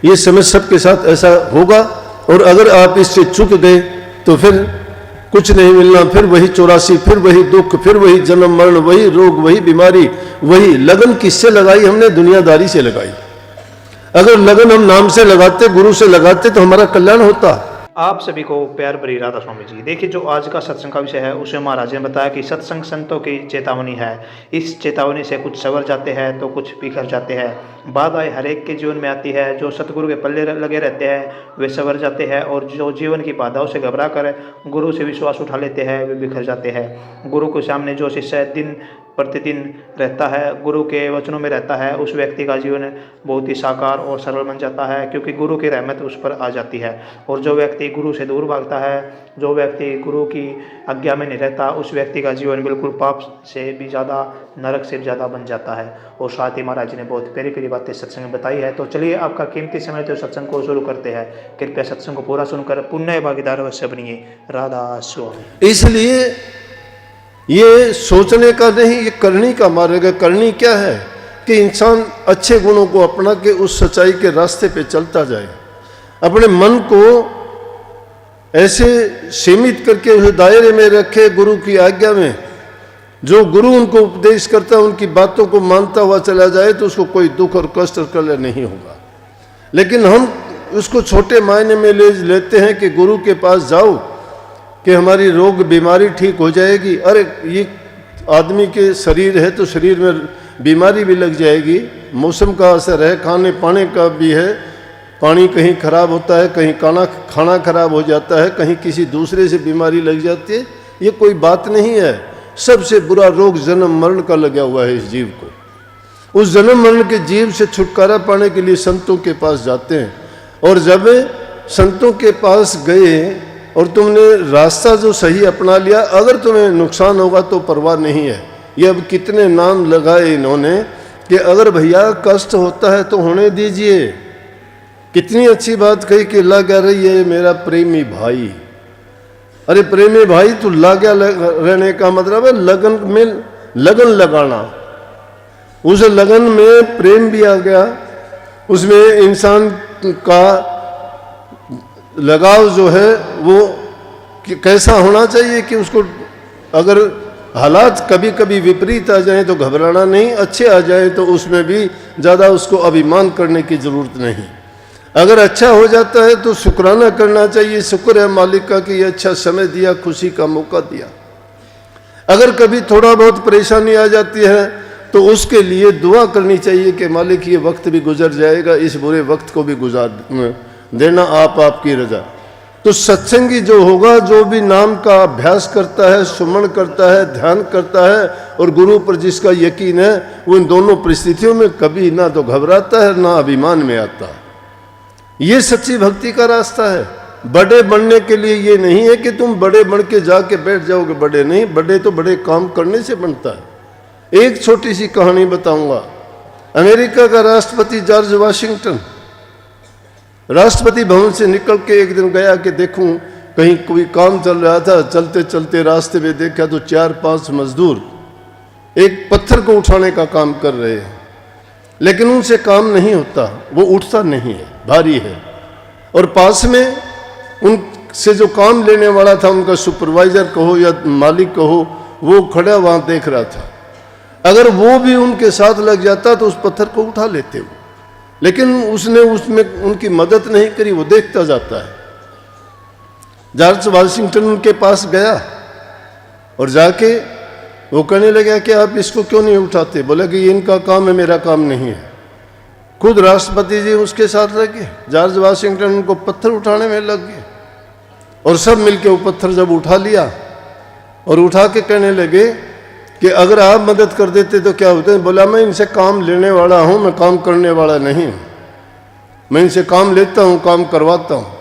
ये समझ सबके साथ ऐसा होगा। और अगर आप इससे चूक गए तो फिर कुछ नहीं मिलना, फिर वही 84, फिर वही दुख, फिर वही जन्म मरण, वही रोग, वही बीमारी, वही लगन। किससे लगाई हमने? दुनियादारी से लगाई। अगर लगन हम नाम से लगाते, गुरु से लगाते, तो हमारा कल्याण होता। आप सभी को प्यार भरी राधा स्वामी जी। देखिए, जो आज का सत्संग का विषय है उसे महाराज जी ने बताया कि सत्संग संतों की चेतावनी है। इस चेतावनी से कुछ सवर जाते हैं तो कुछ बिखर जाते हैं। बाधाएं हर एक के जीवन में आती है। जो सतगुरु के पल्ले लगे रहते हैं वे सवर जाते हैं, और जो जीवन की बाधाओं से घबरा कर गुरु से विश्वास उठा लेते हैं वे बिखर जाते हैं। गुरु के सामने जो शिष्य दिन प्रतिदिन रहता है, गुरु के वचनों में रहता है, उस व्यक्ति का जीवन बहुत ही साकार और सरल बन जाता है, क्योंकि गुरु की रहमत उस पर आ जाती है। और जो व्यक्ति गुरु से दूर भागता है, जो व्यक्ति गुरु की आज्ञा में नहीं रहता, उस व्यक्ति का जीवन बिल्कुल पाप से भी ज़्यादा, नरक से ज़्यादा बन जाता है। और साथ ही महाराज जी ने बहुत प्यारी प्यारी बातें सत्संग में बताई है। तो चलिए, आपका कीमती समय तो सत्संग को शुरू करते हैं। कृपया सत्संग को पूरा सुनकर पुण्य भागीदार अवश्य बनिए। राधा स्वामी। इसलिए ये सोचने का नहीं, ये करनी का मार्ग है। करनी क्या है कि इंसान अच्छे गुणों को अपना के उस सच्चाई के रास्ते पे चलता जाए। अपने मन को ऐसे सीमित करके उस दायरे में रखे, गुरु की आज्ञा में। जो गुरु उनको उपदेश करता है उनकी बातों को मानता हुआ चला जाए तो उसको कोई दुख और कष्ट और कलह नहीं होगा। लेकिन हम उसको छोटे मायने में ले लेते हैं कि गुरु के पास जाओ कि हमारी रोग बीमारी ठीक हो जाएगी। अरे ये आदमी के शरीर है तो शरीर में बीमारी भी लग जाएगी। मौसम का असर है, खाने पाने का भी है। पानी कहीं खराब होता है, कहीं खाना खराब हो जाता है, कहीं किसी दूसरे से बीमारी लग जाती है। ये कोई बात नहीं है। सबसे बुरा रोग जन्म मरण का लगा हुआ है इस जीव को। उस जन्म मरण के जीव से छुटकारा पाने के लिए संतों के पास जाते हैं। और जब संतों के पास गए और तुमने रास्ता जो सही अपना लिया, अगर तुम्हें नुकसान होगा तो परवाह नहीं है। ये अब कितने नाम लगाए इन्होंने कि अगर भैया कष्ट होता है तो होने दीजिए। कितनी अच्छी बात कही कि लग रही है मेरा प्रेमी भाई। अरे प्रेमी भाई, तो लाग्या रहने का मतलब है लगन में लगन लगाना। उस लगन में प्रेम भी आ गया, उसमें इंसान का लगाव जो है वो कैसा होना चाहिए कि उसको अगर हालात कभी कभी विपरीत आ जाएं तो घबराना नहीं, अच्छे आ जाएं तो उसमें भी ज़्यादा उसको अभिमान करने की ज़रूरत नहीं। अगर अच्छा हो जाता है तो शुक्राना करना चाहिए, शुक्र है मालिक का कि ये अच्छा समय दिया, खुशी का मौका दिया। अगर कभी थोड़ा बहुत परेशानी आ जाती है तो उसके लिए दुआ करनी चाहिए कि मालिक ये वक्त भी गुजर जाएगा, इस बुरे वक्त को भी गुजार देना आपकी रजा। तो सत्संगी जो होगा, जो भी नाम का अभ्यास करता है, सुमन करता है, ध्यान करता है और गुरु पर जिसका यकीन है, वो इन दोनों परिस्थितियों में कभी ना तो घबराता है ना अभिमान में आता है। ये सच्ची भक्ति का रास्ता है। बड़े बनने के लिए ये नहीं है कि तुम बड़े बन के जाके बैठ जाओगे। बड़े नहीं, बड़े तो बड़े काम करने से बनता है। एक छोटी सी कहानी बताऊंगा। अमेरिका का राष्ट्रपति जॉर्ज वाशिंगटन राष्ट्रपति भवन से निकल के एक दिन गया कि देखूं कहीं कोई काम चल रहा था। चलते चलते रास्ते में देखा तो 4-5 मजदूर एक पत्थर को उठाने का काम कर रहे हैं, लेकिन उनसे काम नहीं होता, वो उठता नहीं है, भारी है। और पास में उनसे जो काम लेने वाला था, उनका सुपरवाइजर कहो या मालिक कहो, वो खड़ा वहाँ देख रहा था। अगर वो भी उनके साथ लग जाता तो उस पत्थर को उठा लेते वो, लेकिन उसने उसमें उनकी मदद नहीं करी, वो देखता जाता है। जॉर्ज वाशिंगटन उनके पास गया और जाके वो कहने लगा कि आप इसको क्यों नहीं उठाते? बोला कि ये इनका काम है, मेरा काम नहीं है। खुद राष्ट्रपति जी उसके साथ लगे। जॉर्ज वाशिंगटन उनको पत्थर उठाने में लग गए और सब मिलके वो पत्थर जब उठा लिया और उठा के कहने लगे कि अगर आप मदद कर देते तो क्या होता है? बोला मैं इनसे काम लेने वाला हूँ, मैं काम करने वाला नहीं हूँ। मैं इनसे काम लेता हूँ, काम करवाता हूँ।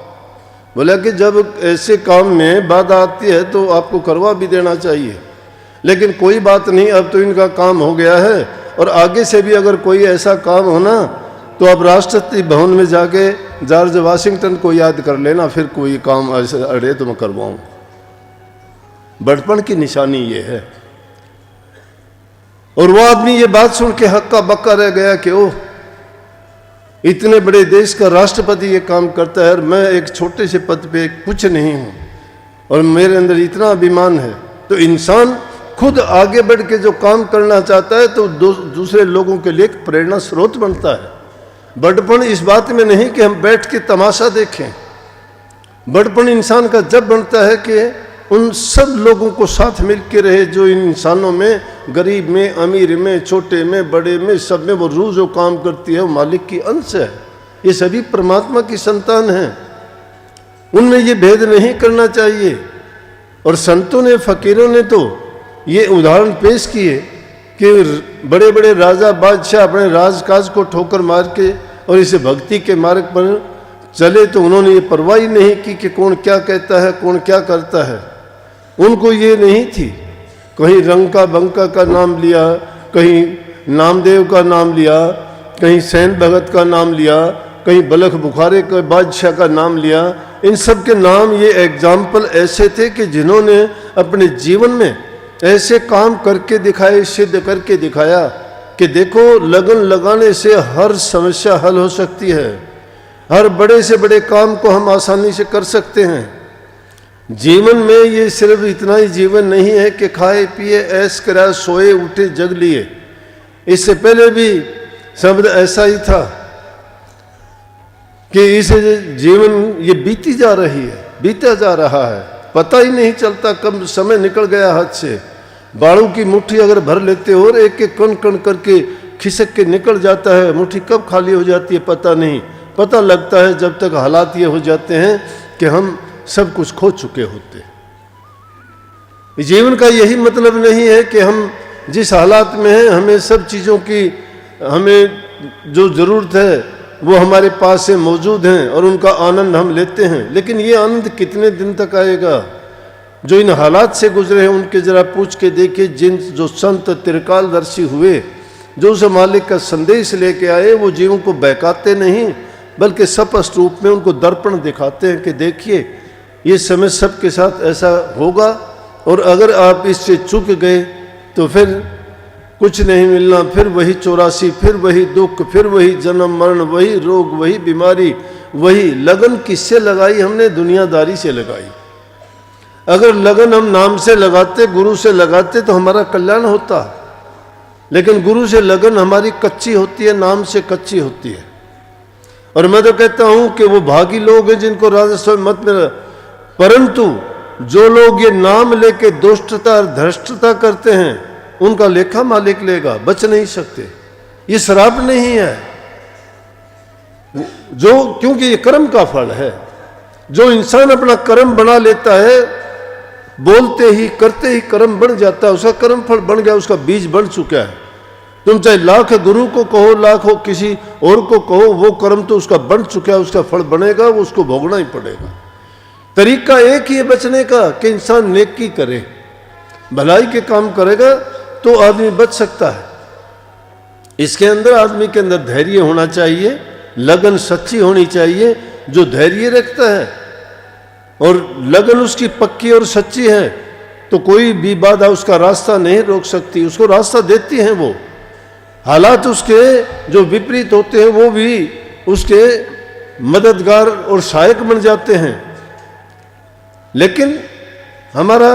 बोला कि जब ऐसे काम में बाधा आती है तो आपको करवा भी देना चाहिए, लेकिन कोई बात नहीं, अब तो इनका काम हो गया है और आगे से भी अगर कोई ऐसा काम हो ना तो अब राष्ट्रपति भवन में जाके जॉर्ज वाशिंगटन को याद कर लेना, फिर कोई काम ऐसे अड़े तो मैं करवाऊँ। बड़पन की निशानी ये है। और वो आदमी ये बात सुन के हक्का बक्का रह गया कि ओह, इतने बड़े देश का राष्ट्रपति ये काम करता है और मैं एक छोटे से पद पे कुछ नहीं हूँ और मेरे अंदर इतना अभिमान है। तो इंसान खुद आगे बढ़ के जो काम करना चाहता है तो दूसरे लोगों के लिए एक प्रेरणा स्रोत बनता है। बड़पन इस बात में नहीं कि हम बैठ के तमाशा देखें। बड़पन इंसान का जब बनता है कि उन सब लोगों को साथ मिल के रहे जो इन इंसानों में, गरीब में, अमीर में, छोटे में, बड़े में, सब में वो रूह जो काम करती है वो मालिक की अंश है। ये सभी परमात्मा की संतान हैं, उनमें ये भेद नहीं करना चाहिए। और संतों ने, फकीरों ने तो ये उदाहरण पेश किए कि बड़े बड़े राजा बादशाह अपने राजकाज को ठोकर मार के और इसे भक्ति के मार्ग पर चले तो उन्होंने ये परवाह ही नहीं की कि कौन क्या कहता है, कौन क्या करता है। उनको ये नहीं थी, कहीं रंका बंका का नाम लिया, कहीं नामदेव का नाम लिया, कहीं सैन भगत का नाम लिया, कहीं बलख बुखारे के बादशाह का नाम लिया। इन सब के नाम ये एग्जाम्पल ऐसे थे कि जिन्होंने अपने जीवन में ऐसे काम करके दिखाए, सिद्ध करके दिखाया कि देखो लगन लगाने से हर समस्या हल हो सकती है, हर बड़े से बड़े काम को हम आसानी से कर सकते हैं। जीवन में ये सिर्फ इतना ही जीवन नहीं है कि खाए पिए ऐश करा सोए उठे जग लिए। इससे पहले भी शब्द ऐसा ही था कि इस जीवन ये बीती जा रही है, बीता जा रहा है, पता ही नहीं चलता कब समय निकल गया हाथ से। बाड़ू की मुट्ठी अगर भर लेते हो और एक एक कण कण करके खिसक के निकल जाता है, मुट्ठी कब खाली हो जाती है पता नहीं। पता लगता है जब तक हालात ये हो जाते हैं कि हम सब कुछ खो चुके होते। जीवन का यही मतलब नहीं है कि हम जिस हालात में हैं हमें सब चीज़ों की, हमें जो ज़रूरत है वो हमारे पास से मौजूद हैं और उनका आनंद हम लेते हैं। लेकिन ये आनंद कितने दिन तक आएगा? जो इन हालात से गुजरे हैं उनके ज़रा पूछ के देखिए। जो संत त्रिकालदर्शी हुए, जो उस मालिक का संदेश लेके आए, वो जीवों को बहकाते नहीं बल्कि स्पष्ट रूप में उनको दर्पण दिखाते हैं कि देखिए ये समय सबके साथ ऐसा होगा और अगर आप इससे चूक गए तो फिर कुछ नहीं मिलना, फिर वही 84, फिर वही दुख, फिर वही जन्म मरण, वही रोग, वही बीमारी, वही लगन। किससे लगाई हमने? दुनियादारी से लगाई। अगर लगन हम नाम से लगाते, गुरु से लगाते तो हमारा कल्याण होता, लेकिन गुरु से लगन हमारी कच्ची होती है, नाम से कच्ची होती है। और मैं तो कहता हूं कि वो भागी लोग हैं जिनको राजस्व मत में, परंतु जो लोग ये नाम लेके दुष्टता और धृष्टता करते हैं उनका लेखा मालिक लेगा, बच नहीं सकते। ये श्राप नहीं है, जो क्योंकि ये कर्म का फल है। जो इंसान अपना कर्म बना लेता है, बोलते ही करते ही कर्म बन जाता है, उसका कर्म फल बन गया, उसका बीज बन चुका है। तुम चाहे लाख गुरु को कहो, लाख हो किसी और को कहो, वो कर्म तो उसका बन चुका है, उसका फल बनेगा, वो उसको भोगना ही पड़ेगा। तरीका एक ही है बचने का कि इंसान नेकी करे, भलाई के काम करेगा तो आदमी बच सकता है। इसके अंदर आदमी के अंदर धैर्य होना चाहिए, लगन सच्ची होनी चाहिए। जो धैर्य रखता है और लगन उसकी पक्की और सच्ची है तो कोई भी बाधा उसका रास्ता नहीं रोक सकती, उसको रास्ता देती हैं वो। हालात उसके जो विपरीत होते हैं वो भी उसके मददगार और सहायक बन जाते हैं। लेकिन हमारा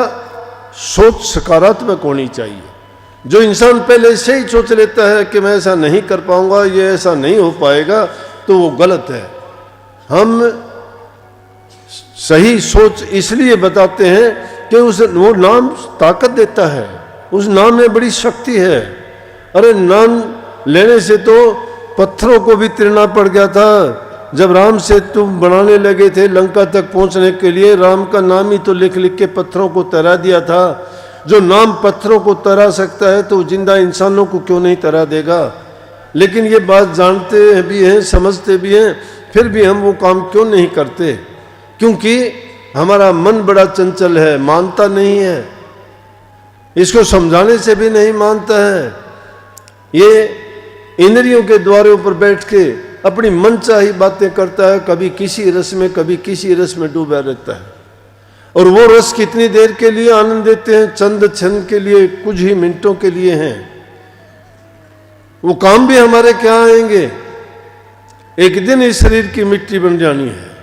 सोच सकारात्मक होनी चाहिए। जो इंसान पहले से ही सोच लेता है कि मैं ऐसा नहीं कर पाऊंगा, ये ऐसा नहीं हो पाएगा, तो वो गलत है। हम सही सोच इसलिए बताते हैं कि वो नाम ताकत देता है, उस नाम में बड़ी शक्ति है। अरे नाम लेने से तो पत्थरों को भी तिरना पड़ गया था। जब राम सेतु बनाने लगे थे लंका तक पहुंचने के लिए, राम का नाम ही तो लिख लिख के पत्थरों को तैरा दिया था। जो नाम पत्थरों को तैरा सकता है तो जिंदा इंसानों को क्यों नहीं तैरा देगा? लेकिन ये बात जानते भी हैं, समझते भी हैं, फिर भी हम वो काम क्यों नहीं करते? क्योंकि हमारा मन बड़ा चंचल है, मानता नहीं है, इसको समझाने से भी नहीं मानता है। ये इंद्रियों के द्वारों पर बैठ के अपनी मनचाही बातें करता है, कभी किसी रस में कभी किसी रस में डूबा रहता है। और वो रस कितनी देर के लिए आनंद देते हैं? चंद क्षण के लिए, कुछ ही मिनटों के लिए हैं। वो काम भी हमारे क्या आएंगे? एक दिन इस शरीर की मिट्टी बन जानी है।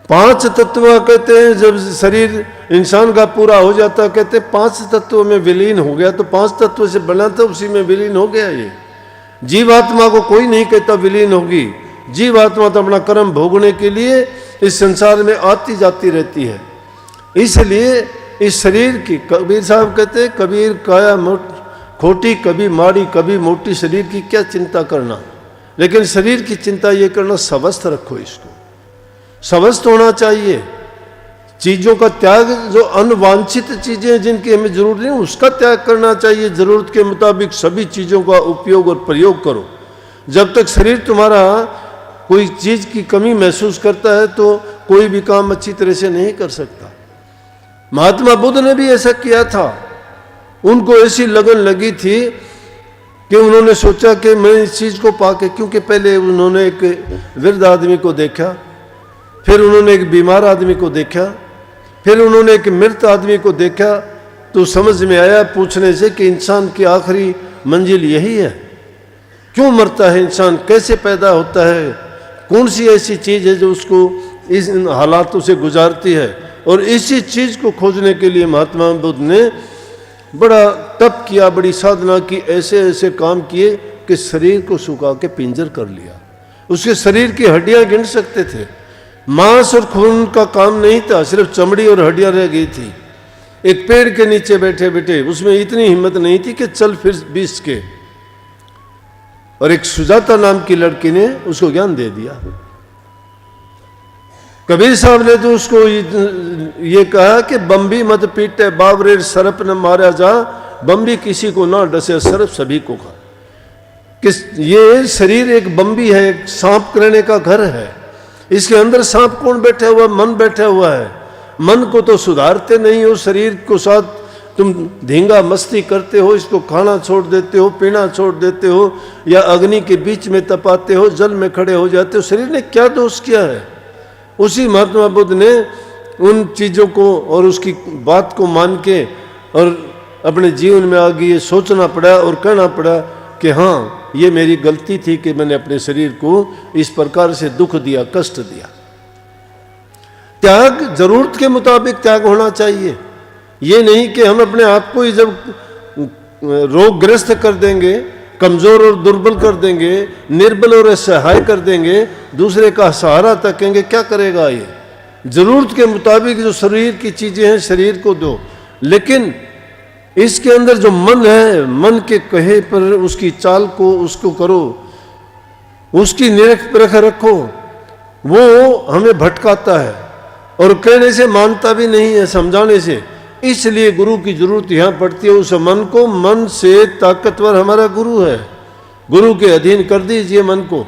5 तत्व कहते हैं, जब शरीर इंसान का पूरा हो जाता, कहते 5 तत्वों में विलीन हो गया, तो 5 तत्व से बना था, उसी में विलीन हो गया। ये जीवात्मा को कोई नहीं कहता विलीन होगी। जीवात्मा तो अपना कर्म भोगने के लिए इस संसार में आती जाती रहती है। इसलिए इस शरीर की, कबीर साहब कहते हैं, कबीर काया खोटी, कभी माड़ी कभी मोटी, शरीर की क्या चिंता करना, लेकिन शरीर की चिंता ये करना, स्वस्थ रखो इसको, स्वस्थ होना चाहिए। चीज़ों का त्याग, जो अनवांछित चीज़ें जिनकी हमें जरूरत नहीं, उसका त्याग करना चाहिए। ज़रूरत के मुताबिक सभी चीज़ों का उपयोग और प्रयोग करो। जब तक शरीर तुम्हारा कोई चीज़ की कमी महसूस करता है तो कोई भी काम अच्छी तरह से नहीं कर सकता। महात्मा बुद्ध ने भी ऐसा किया था। उनको ऐसी लगन लगी थी कि उन्होंने सोचा कि मैं इस चीज़ को पाके, क्योंकि पहले उन्होंने एक वृद्ध आदमी को देखा, फिर उन्होंने एक बीमार आदमी को देखा, फिर उन्होंने एक मृत आदमी को देखा, तो समझ में आया पूछने से कि इंसान की आखिरी मंजिल यही है। क्यों मरता है इंसान, कैसे पैदा होता है, कौन सी ऐसी चीज़ है जो उसको इस हालातों से गुजारती है। और इसी चीज़ को खोजने के लिए महात्मा बुद्ध ने बड़ा तप किया, बड़ी साधना की, ऐसे ऐसे काम किए कि शरीर को सुखा के पिंजर कर लिया। उसके शरीर की हड्डियां गिन सकते थे, मांस और खून का काम नहीं था, सिर्फ चमड़ी और हड्डियां रह गई थी। एक पेड़ के नीचे बैठे बैठे उसमें इतनी हिम्मत नहीं थी कि चल फिर बीस के, और एक सुजाता नाम की लड़की ने उसको ज्ञान दे दिया। कबीर साहब ने तो उसको ये कहा कि बम्बी मत पीटे बावरे, सरप न मारा जा, बम्बी किसी को ना डसे, सरप सभी को खा। किस, ये शरीर एक बम्बी है, एक सांप करने का घर है। इसके अंदर सांप कौन बैठा हुआ, मन बैठा हुआ है। मन को तो सुधारते नहीं हो, शरीर को साथ तुम धींगा मस्ती करते हो, इसको खाना छोड़ देते हो, पीना छोड़ देते हो, या अग्नि के बीच में तपाते हो, जल में खड़े हो जाते हो। शरीर ने क्या दोष किया है? उसी महात्मा बुद्ध ने उन चीज़ों को और उसकी बात को मान के और अपने जीवन में आगे ये सोचना पड़ा और कहना पड़ा कि हाँ, ये मेरी गलती थी कि मैंने अपने शरीर को इस प्रकार से दुख दिया, कष्ट दिया। त्याग जरूरत के मुताबिक त्याग होना चाहिए। ये नहीं कि हम अपने आप को ही जब रोगग्रस्त कर देंगे, कमजोर और दुर्बल कर देंगे, निर्बल और असहाय कर देंगे, दूसरे का सहारा तकेंगे, क्या करेगा ये? जरूरत के मुताबिक जो शरीर की चीजें हैं शरीर को दो, लेकिन इसके अंदर जो मन है, मन के कहे पर उसकी चाल को उसको करो, उसकी निरख परख रखो। वो हमें भटकाता है और कहने से मानता भी नहीं है, समझाने से। इसलिए गुरु की जरूरत यहाँ पड़ती है। उस मन को, मन से ताकतवर हमारा गुरु है। गुरु के अधीन कर दीजिए मन को।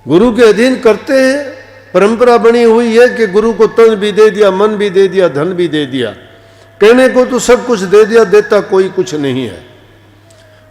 गुरु के अधीन करते हैं। परंपरा बनी हुई है कि गुरु को तन भी दे दिया, मन भी दे दिया, धन भी दे दिया। कहने को तो सब कुछ दे दिया, देता कोई कुछ नहीं है।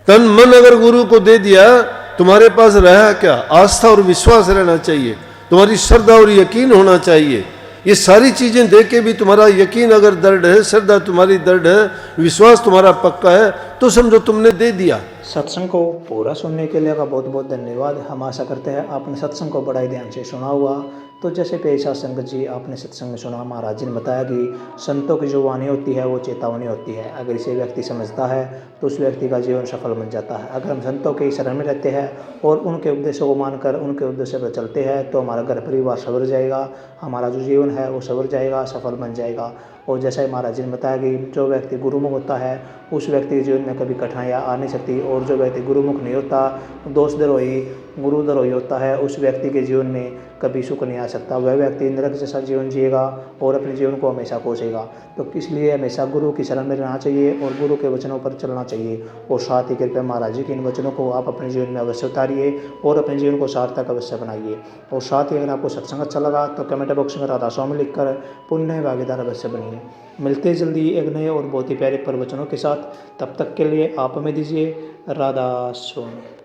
तन मन अगर गुरु को दे दिया, तुम्हारे पास रहा क्या? आस्था और विश्वास रहना चाहिए, तुम्हारी श्रद्धा और यकीन होना चाहिए। ये सारी चीजें दे के भी तुम्हारा यकीन अगर दृढ़ है, श्रद्धा तुम्हारी दृढ़ है, विश्वास तुम्हारा पक्का है, तो समझो तुमने दे दिया। सत्संग को पूरा सुनने के लिए का बहुत बहुत धन्यवाद। हम आशा करते हैं आपने सत्संग को बड़ा ही ध्यान से सुना हुआ। तो जैसे पेशा संगत जी आपने सत्संग में सुना, महाराज जी ने बताया कि संतों की जो वाणी होती है वो चेतावनी होती है। अगर इसे व्यक्ति समझता है तो उस व्यक्ति का जीवन सफल बन जाता है। अगर हम संतों के शरण में रहते हैं और उनके उपदेशों को मानकर उनके उद्देश्य पर चलते हैं तो हमारा घर परिवार सवर जाएगा, हमारा जो जीवन है वो सवर जाएगा, सफल बन जाएगा। और जैसा ही महाराज जी ने बताया कि जो व्यक्ति गुरुमुख होता है उस व्यक्ति के जीवन में कभी कठिनाइयाँ आ नहीं सकती, और जो व्यक्ति गुरुमुख नहीं होता, दोषद्रोही गुरुद्रोही होता है, उस व्यक्ति के जीवन में कभी सुख नहीं आ सकता। वह व्यक्ति नरक जैसा जीवन जिएगा और अपने जीवन को हमेशा कोसेगा। तो इसलिए हमेशा गुरु की शरण में रहना चाहिए और गुरु के वचनों पर चलना चाहिए। और साथ ही कृपया महाराज जी के इन वचनों को आप अपने जीवन में अवश्य उतारिए और अपने जीवन को सार्थक अवश्य बनाइए। और साथ ही अगर आपको सत्संग अच्छा लगा तो कमेंट बॉक्स में राधा स्वामी लिखकर पुण्य भागीदार अवश्य बनिए। मिलते हैं जल्दी एक नए और बहुत ही प्यारे प्रवचनों के साथ। तब तक के लिए आप हमें दीजिए राधा स्वामी।